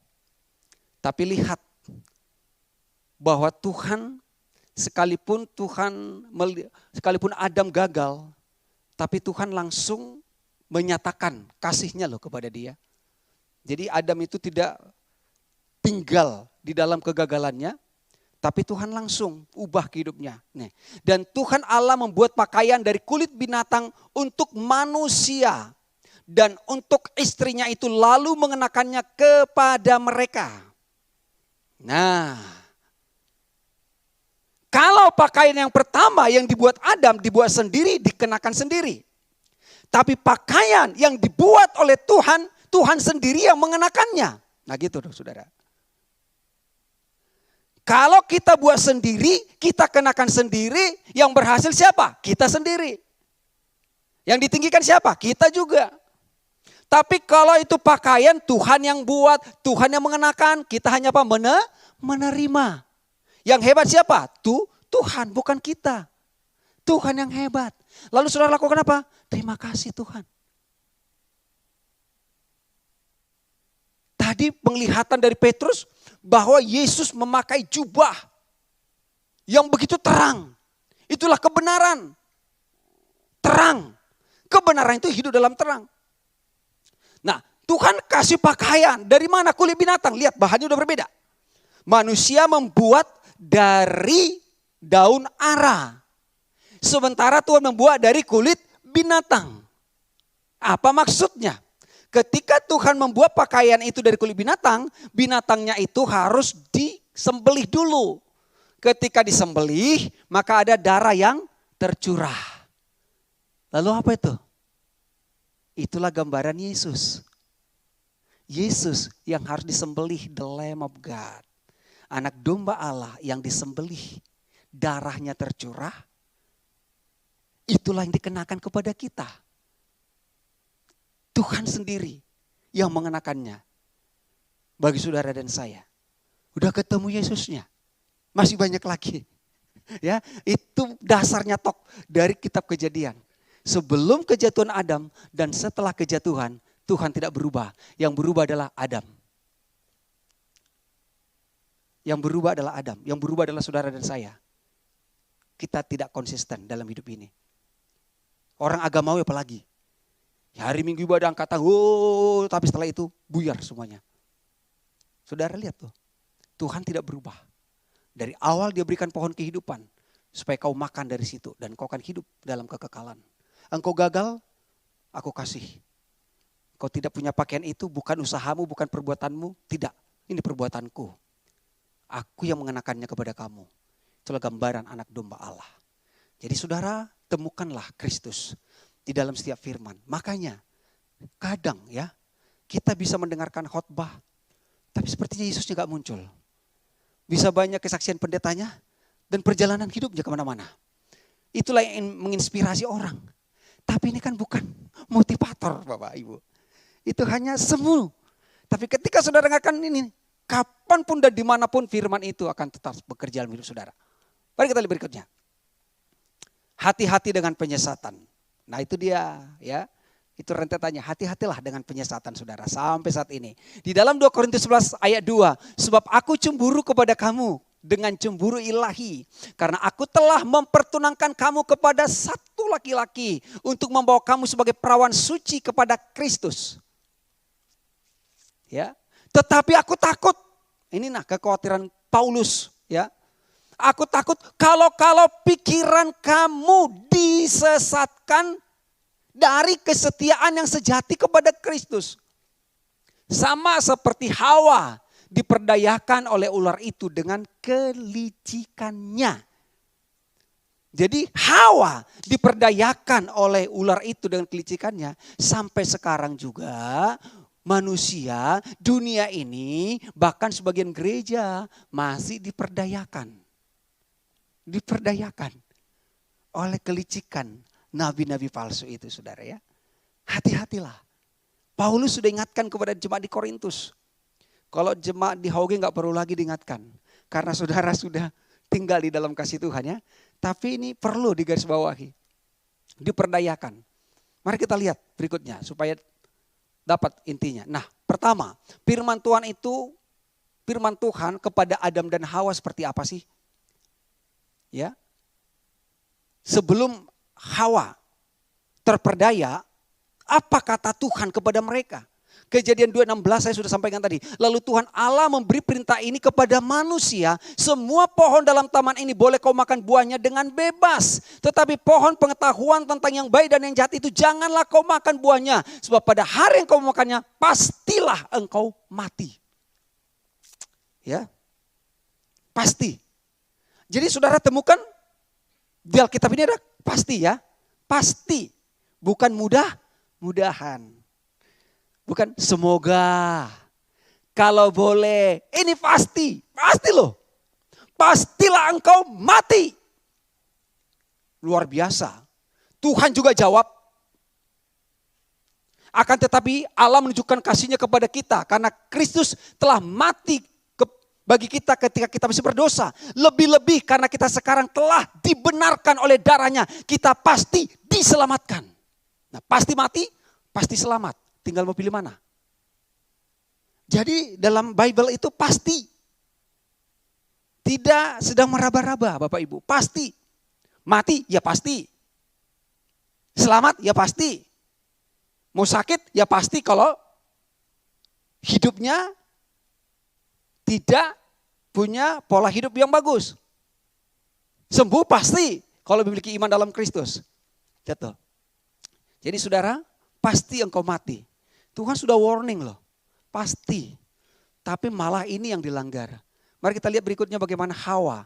Tapi lihat bahwa Tuhan sekalipun Adam gagal, tapi Tuhan langsung menyatakan kasihnya loh kepada dia. Jadi Adam itu tidak tinggal di dalam kegagalannya, tapi Tuhan langsung ubah hidupnya. Nih. Dan Tuhan Allah membuat pakaian dari kulit binatang untuk manusia. Dan untuk istrinya itu lalu mengenakannya kepada mereka. Nah, kalau pakaian yang pertama yang dibuat Adam dibuat sendiri, dikenakan sendiri. Tapi pakaian yang dibuat oleh Tuhan, Tuhan sendiri yang mengenakannya. Nah gitu dong saudara. Kalau kita buat sendiri, kita kenakan sendiri, yang berhasil siapa? Kita sendiri. Yang ditinggikan siapa? Kita juga. Tapi kalau itu pakaian Tuhan yang buat, Tuhan yang mengenakan, kita hanya apa? Menerima. Yang hebat siapa? Tuhan, bukan kita. Tuhan yang hebat. Lalu saudara lakukan apa? Terima kasih Tuhan. Tadi penglihatan dari Petrus bahwa Yesus memakai jubah yang begitu terang. Itulah kebenaran. Terang. Kebenaran itu hidup dalam terang. Nah, Tuhan kasih pakaian dari mana? Kulit binatang. Lihat bahannya udah berbeda. Manusia membuat dari daun ara. Sementara Tuhan membuat dari kulit binatang. Apa maksudnya? Ketika Tuhan membuat pakaian itu dari kulit binatang, binatangnya itu harus disembelih dulu. Ketika disembelih, maka ada darah yang tercurah. Lalu apa itu? Itulah gambaran Yesus. Yesus yang harus disembelih, the Lamb of God. Anak domba Allah yang disembelih, darahnya tercurah. Itulah yang dikenakan kepada kita. Tuhan sendiri yang mengenakannya. Bagi saudara dan saya. Udah ketemu Yesusnya. Masih banyak lagi. Ya, itu dasarnya tok dari kitab Kejadian. Sebelum kejatuhan Adam dan setelah kejatuhan, Tuhan tidak berubah. Yang berubah adalah Adam. Yang berubah adalah Adam. Yang berubah adalah saudara dan saya. Kita tidak konsisten dalam hidup ini. Orang agamawi apalagi. Hari Minggu ibadah angkatan, tapi setelah itu buyar semuanya. Saudara lihat tuh, Tuhan tidak berubah. Dari awal dia berikan pohon kehidupan, supaya kau makan dari situ dan kau akan hidup dalam kekekalan. Engkau gagal, aku kasih. Kau tidak punya pakaian itu, bukan usahamu, bukan perbuatanmu, tidak. Ini perbuatanku. Aku yang mengenakannya kepada kamu. Itulah gambaran anak domba Allah. Jadi saudara, temukanlah Kristus di dalam setiap firman. Makanya kadang ya kita bisa mendengarkan khotbah, tapi sepertinya Yesusnya gak muncul. Bisa banyak kesaksian pendetanya dan perjalanan hidupnya kemana-mana. Itulah yang menginspirasi orang. Tapi ini kan bukan motivator Bapak Ibu. Itu hanya semu. Tapi ketika saudara dengarkan ini, kapanpun dan dimanapun firman itu akan tetap bekerja dalam hidup saudara. Mari kita lihat berikutnya. Hati-hati dengan penyesatan. Nah itu dia ya. Itu rentetannya, hati-hatilah dengan penyesatan saudara sampai saat ini. Di dalam 2 Korintus 11 ayat 2. Sebab aku cemburu kepada kamu dengan cemburu ilahi. Karena aku telah mempertunangkan kamu kepada satu laki-laki. Untuk membawa kamu sebagai perawan suci kepada Kristus. Ya, tetapi aku takut. Ini kekhawatiran Paulus ya. Aku takut kalau pikiran kamu disesatkan dari kesetiaan yang sejati kepada Kristus. Sama seperti Hawa diperdayakan oleh ular itu dengan kelicikannya. Jadi Hawa diperdayakan oleh ular itu dengan kelicikannya. Sampai sekarang juga manusia, dunia ini, bahkan sebagian gereja masih diperdayakan. Diperdayakan oleh kelicikan nabi-nabi palsu itu saudara ya. Hati-hatilah. Paulus sudah ingatkan kepada jemaat di Korintus. Kalau jemaat di Hauge gak perlu lagi diingatkan. Karena saudara sudah tinggal di dalam kasih Tuhan ya. Tapi ini perlu digarisbawahi. Diperdayakan. Mari kita lihat berikutnya supaya dapat intinya. Nah pertama, firman Tuhan itu, firman Tuhan kepada Adam dan Hawa seperti apa sih? Ya. Sebelum Hawa terperdaya, apa kata Tuhan kepada mereka? Kejadian 2:16 saya sudah sampaikan tadi. Lalu Tuhan Allah memberi perintah ini kepada manusia. Semua pohon dalam taman ini boleh kau makan buahnya dengan bebas. Tetapi pohon pengetahuan tentang yang baik dan yang jahat itu janganlah kau makan buahnya. Sebab pada hari yang kau makannya pastilah engkau mati. Ya, pasti. Jadi saudara temukan di Alkitab ini ada pasti ya. Pasti. Bukan mudah-mudahan. Bukan semoga. Kalau boleh. Ini pasti. Pasti loh. Pastilah engkau mati. Luar biasa. Tuhan juga jawab. Akan tetapi Allah menunjukkan kasihnya kepada kita. Karena Kristus telah mati bagi kita ketika kita masih berdosa. Lebih-lebih karena kita sekarang telah dibenarkan oleh darahnya. Kita pasti diselamatkan. Nah pasti mati, pasti selamat. Tinggal mau pilih mana. Jadi dalam Bible itu pasti. Tidak sedang meraba-raba Bapak Ibu. Pasti. Mati ya pasti. Selamat ya pasti. Mau sakit ya pasti kalau hidupnya tidak punya pola hidup yang bagus. Sembuh pasti kalau memiliki iman dalam Kristus. Gitu. Jadi saudara, pasti engkau mati. Tuhan sudah warning loh. Pasti. Tapi malah ini yang dilanggar. Mari kita lihat berikutnya bagaimana Hawa.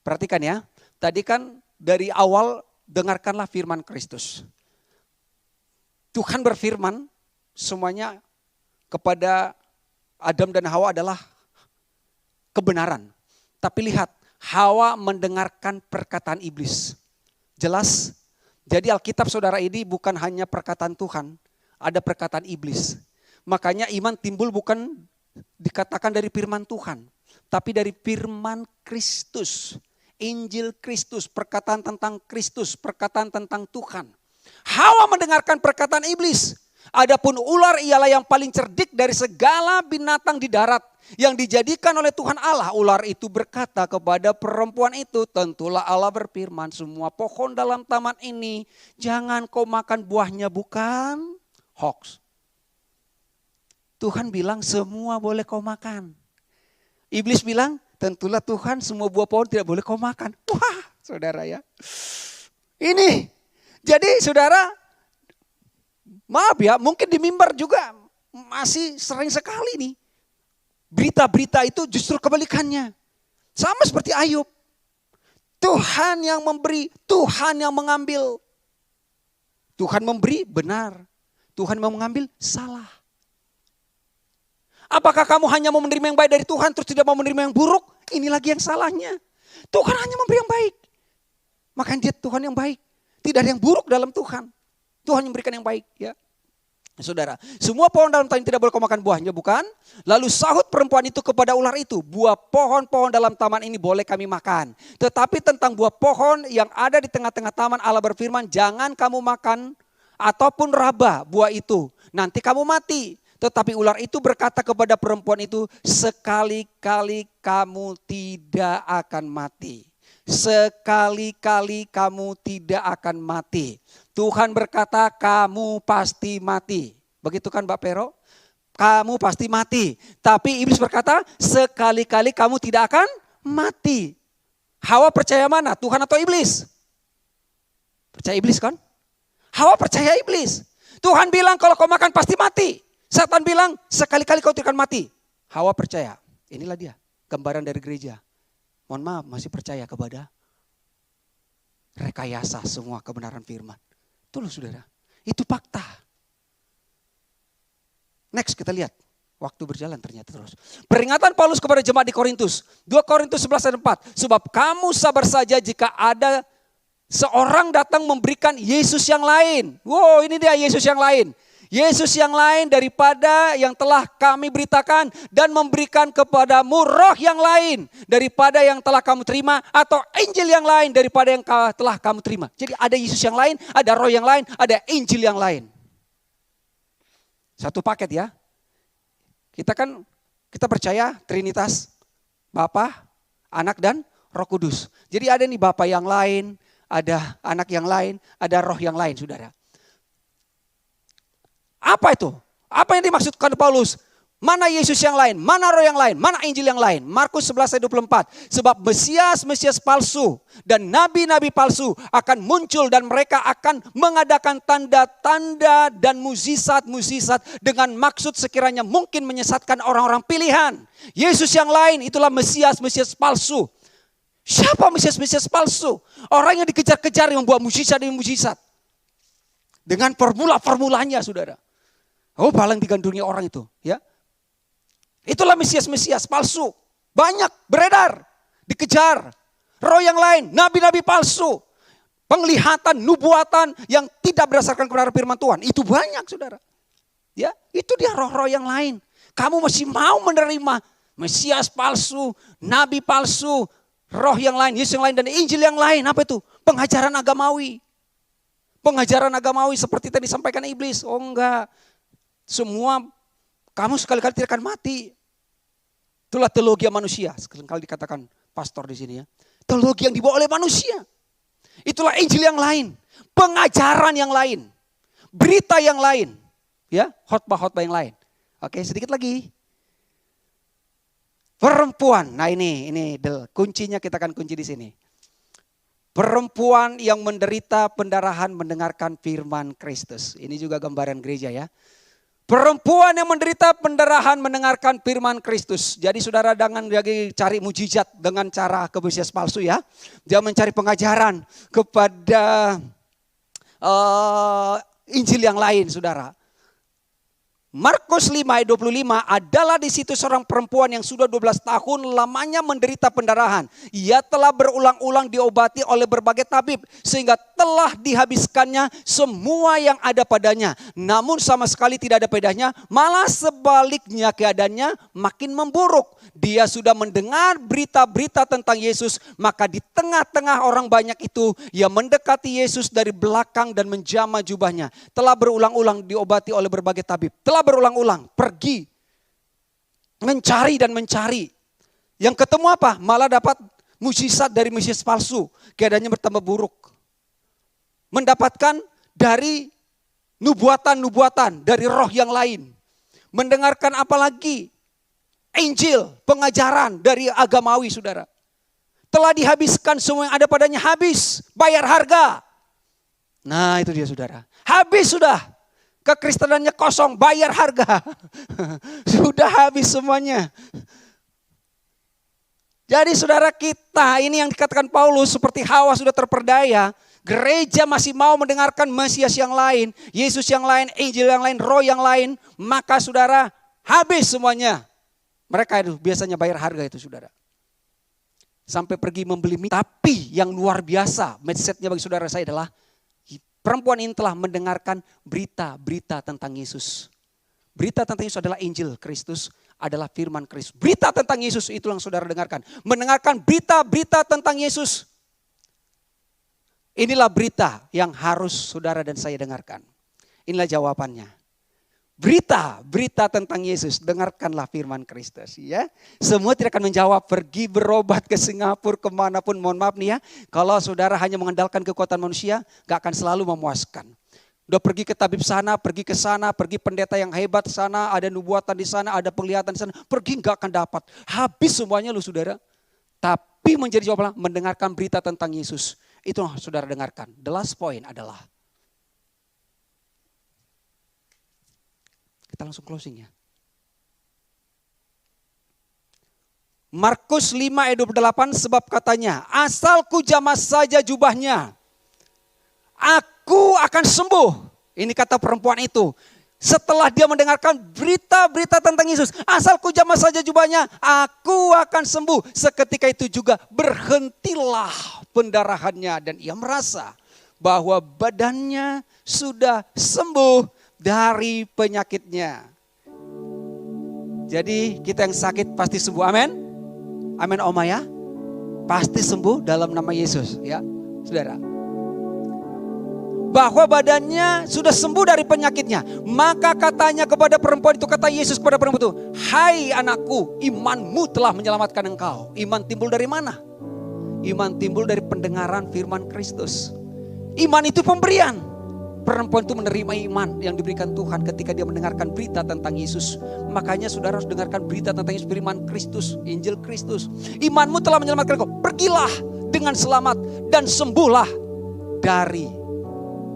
Perhatikan ya. Tadi kan dari awal dengarkanlah firman Kristus. Tuhan berfirman semuanya kepada Adam dan Hawa adalah kebenaran. Tapi lihat, Hawa mendengarkan perkataan iblis. Jelas, jadi Alkitab saudara ini bukan hanya perkataan Tuhan, ada perkataan iblis. Makanya iman timbul bukan dikatakan dari firman Tuhan, tapi dari firman Kristus. Injil Kristus, perkataan tentang Kristus, perkataan tentang Tuhan. Hawa mendengarkan perkataan iblis. Adapun ular ialah yang paling cerdik dari segala binatang di darat yang dijadikan oleh Tuhan Allah. Ular itu berkata kepada perempuan itu, tentulah Allah berfirman, semua pohon dalam taman ini jangan kau makan buahnya, bukan? Hoax. Tuhan bilang semua boleh kau makan. Iblis bilang, tentulah Tuhan semua buah pohon tidak boleh kau makan. Wah, saudara ya. Ini, jadi saudara, maaf ya, mungkin di mimbar juga masih sering sekali nih. Berita-berita itu justru kebalikannya. Sama seperti Ayub. Tuhan yang memberi, Tuhan yang mengambil. Tuhan memberi, benar. Tuhan mau mengambil, salah. Apakah kamu hanya mau menerima yang baik dari Tuhan terus tidak mau menerima yang buruk? Ini lagi yang salahnya. Tuhan hanya memberi yang baik. Makanya dia Tuhan yang baik. Tidak ada yang buruk dalam Tuhan. Tuhan yang memberikan yang baik, ya. Saudara, semua pohon dalam taman tidak boleh kau makan buahnya, bukan? Lalu sahut perempuan itu kepada ular itu, buah pohon-pohon dalam taman ini boleh kami makan. Tetapi tentang buah pohon yang ada di tengah-tengah taman, Allah berfirman, jangan kamu makan ataupun raba buah itu, nanti kamu mati. Tetapi ular itu berkata kepada perempuan itu, sekali-kali kamu tidak akan mati. Sekali-kali kamu tidak akan mati. Tuhan berkata kamu pasti mati. Begitu kan Mbak Pero? Kamu pasti mati. Tapi iblis berkata sekali-kali kamu tidak akan mati. Hawa percaya mana? Tuhan atau iblis? Percaya iblis kan? Hawa percaya iblis. Tuhan bilang kalau kau makan pasti mati. Satan bilang sekali-kali kau tidak akan mati. Hawa percaya. Inilah dia gambaran dari gereja. Mohon maaf masih percaya kepada rekayasa semua kebenaran firman. Itu loh saudara. Itu fakta. Next kita lihat. Waktu berjalan ternyata terus. Peringatan Paulus kepada jemaat di Korintus. 2 Korintus 11 ayat 4. Sebab kamu sabar saja jika ada seorang datang memberikan Yesus yang lain. Wow, ini dia Yesus yang lain. Yesus yang lain daripada yang telah kami beritakan dan memberikan kepadamu roh yang lain daripada yang telah kamu terima atau Injil yang lain daripada yang telah kamu terima. Jadi ada Yesus yang lain, ada roh yang lain, ada Injil yang lain. Satu paket ya. Kita percaya Trinitas, Bapa, Anak dan Roh Kudus. Jadi ada nih Bapa yang lain, ada Anak yang lain, ada roh yang lain, saudara. Apa itu? Apa yang dimaksudkan Paulus? Mana Yesus yang lain? Mana roh yang lain? Mana Injil yang lain? Markus 11 ayat 24. Sebab Mesias palsu dan nabi-nabi palsu akan muncul dan mereka akan mengadakan tanda-tanda dan mukjizat-mukjizat dengan maksud sekiranya mungkin menyesatkan orang-orang pilihan. Yesus yang lain itulah Mesias palsu. Siapa Mesias palsu? Orang yang dikejar-kejar yang membuat mukjizat demi mukjizat. Dengan formula-formulanya saudara. Oh paling digandrungi orang itu ya. Itulah Mesias palsu. Banyak beredar, dikejar. Roh yang lain, nabi-nabi palsu. Penglihatan, nubuatan yang tidak berdasarkan kebenaran firman Tuhan. Itu banyak saudara. Ya, itu dia roh-roh yang lain. Kamu masih mau menerima Mesias palsu, nabi palsu, roh yang lain, Yesus yang lain dan Injil yang lain. Apa itu? Pengajaran agamawi. Pengajaran agamawi seperti tadi disampaikan iblis. Oh enggak. Semua kamu sekali-kali tidak akan mati. Itulah teologi manusia. Sekali dikatakan pastor di sini ya. Teologi yang dibawa oleh manusia. Itulah Injil yang lain. Pengajaran yang lain. Berita yang lain. Ya, khotbah-khotbah yang lain. Oke, sedikit lagi. Perempuan. Nah ini kuncinya kita akan kunci di sini. Perempuan yang menderita pendarahan mendengarkan firman Kristus. Ini juga gambaran gereja ya. Perempuan yang menderita pendarahan mendengarkan firman Kristus. Jadi saudara jangan lagi cari mujizat dengan cara Mesias palsu ya. Dia mencari pengajaran kepada Injil yang lain, saudara. Markus 5 ayat 25 adalah di situ seorang perempuan yang sudah 12 tahun lamanya menderita pendarahan. Ia telah berulang-ulang diobati oleh berbagai tabib sehingga telah dihabiskannya semua yang ada padanya. Namun sama sekali tidak ada bedanya, malah sebaliknya keadaannya makin memburuk. Dia sudah mendengar berita-berita tentang Yesus, maka di tengah-tengah orang banyak itu ia mendekati Yesus dari belakang dan menjamah jubahnya. Telah berulang-ulang diobati oleh berbagai tabib. Berulang-ulang pergi mencari dan mencari. Yang ketemu apa? Malah dapat mukjizat dari Mesias palsu. Keadaannya bertambah buruk. Mendapatkan dari nubuatan-nubuatan dari roh yang lain. Mendengarkan apalagi Injil, pengajaran dari agamawi, saudara. Telah dihabiskan semua yang ada padanya, habis, bayar harga. Nah itu dia, saudara. Habis sudah. Kekristenannya kosong, bayar harga. Sudah habis semuanya. Jadi saudara, kita ini yang dikatakan Paulus seperti Hawa sudah terperdaya. Gereja masih mau mendengarkan Mesias yang lain, Yesus yang lain, Injil yang lain, roh yang lain. Maka saudara, habis semuanya. Mereka itu biasanya bayar harga itu, saudara. Sampai pergi membeli mie. Tapi yang luar biasa, mindsetnya bagi saudara saya adalah perempuan ini telah mendengarkan berita-berita tentang Yesus. Berita tentang Yesus adalah Injil Kristus, adalah firman Kristus. Berita tentang Yesus itu yang saudara dengarkan. Mendengarkan berita-berita tentang Yesus. Inilah berita yang harus saudara dan saya dengarkan. Inilah jawabannya. Berita tentang Yesus, dengarkanlah firman Kristus, ya. Semua tidak akan menjawab, pergi berobat ke Singapura, kemanapun, mohon maaf nih ya. Kalau saudara hanya mengandalkan kekuatan manusia, gak akan selalu memuaskan. Udah pergi ke tabib sana, pergi ke sana, pergi pendeta yang hebat sana, ada nubuatan di sana, ada penglihatan di sana, pergi gak akan dapat. Habis semuanya lu saudara. Tapi menjadi jawabannya, mendengarkan berita tentang Yesus. Itu yang saudara dengarkan. The last point adalah, kita langsung closing ya. Markus 5 ayat 28 sebab katanya, asal ku jamah saja jubahnya, aku akan sembuh. Ini kata perempuan itu. Setelah dia mendengarkan berita-berita tentang Yesus, asal ku jamah saja jubahnya, aku akan sembuh. Seketika itu juga berhentilah pendarahannya dan ia merasa bahwa badannya sudah sembuh dari penyakitnya. Jadi kita yang sakit pasti sembuh, amin. Amin Oma ya. Pasti sembuh dalam nama Yesus ya saudara. Bahwa badannya sudah sembuh dari penyakitnya. Maka katanya kepada perempuan itu, kata Yesus kepada perempuan itu, hai anakku, imanmu telah menyelamatkan engkau. Iman timbul dari mana? Iman timbul dari pendengaran firman Kristus. Iman itu pemberian. Perempuan itu menerima iman yang diberikan Tuhan ketika dia mendengarkan berita tentang Yesus. Makanya saudara harus dengarkan berita tentang Yesus, firman Kristus, Injil Kristus. Imanmu telah menyelamatkan engkau. Pergilah dengan selamat dan sembuhlah dari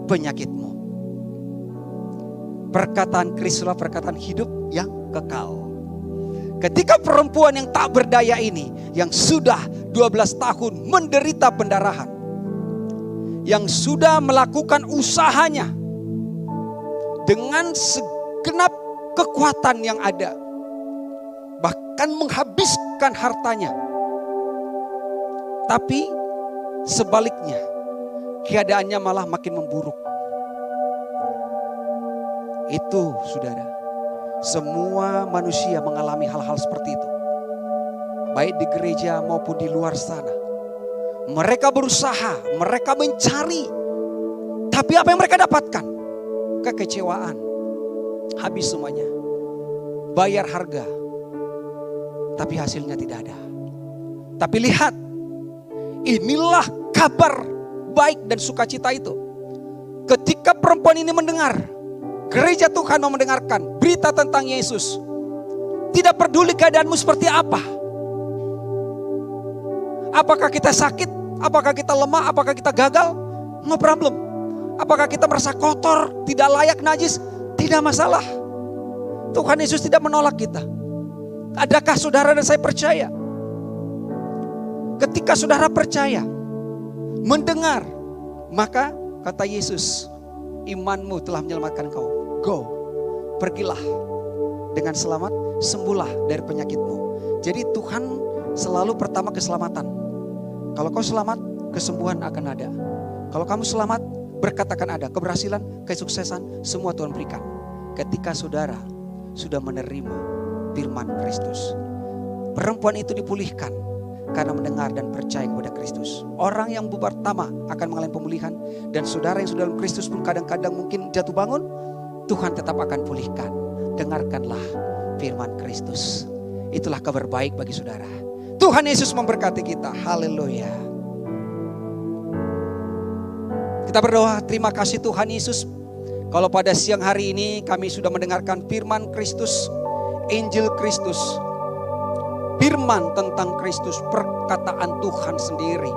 penyakitmu. Perkataan Kristuslah perkataan hidup yang kekal. Ketika perempuan yang tak berdaya ini, yang sudah 12 tahun menderita pendarahan, yang sudah melakukan usahanya dengan segenap kekuatan yang ada, bahkan menghabiskan hartanya, tapi sebaliknya keadaannya malah makin memburuk. Itu saudara, semua manusia mengalami hal-hal seperti itu, baik di gereja maupun di luar sana. Mereka berusaha, mereka mencari, tapi apa yang mereka dapatkan? Kekecewaan, habis semuanya. Bayar harga, tapi hasilnya tidak ada. Tapi lihat, inilah kabar baik dan sukacita itu. Ketika perempuan ini mendengar, gereja Tuhan mau mendengarkan berita tentang Yesus. Tidak peduli keadaanmu seperti apa. Apakah kita sakit? Apakah kita lemah? Apakah kita gagal? No problem. Apakah kita merasa kotor, tidak layak, najis? Tidak masalah. Tuhan Yesus tidak menolak kita. Adakah saudara dan saya percaya? Ketika saudara percaya, mendengar, maka kata Yesus, imanmu telah menyelamatkan kau. Go, pergilah dengan selamat, sembuhlah dari penyakitmu. Jadi Tuhan selalu pertama keselamatan. Kalau kau selamat, kesembuhan akan ada. Kalau kamu selamat, berkat akan ada. Keberhasilan, kesuksesan, semua Tuhan berikan. Ketika saudara sudah menerima firman Kristus. Perempuan itu dipulihkan karena mendengar dan percaya kepada Kristus. Orang yang pertama akan mengalami pemulihan. Dan saudara yang sudah dalam Kristus pun kadang-kadang mungkin jatuh bangun, Tuhan tetap akan pulihkan. Dengarkanlah firman Kristus. Itulah kabar baik bagi saudara. Tuhan Yesus memberkati kita. Haleluya. Kita berdoa, terima kasih Tuhan Yesus. Kalau pada siang hari ini kami sudah mendengarkan firman Kristus, Injil Kristus, firman tentang Kristus, perkataan Tuhan sendiri.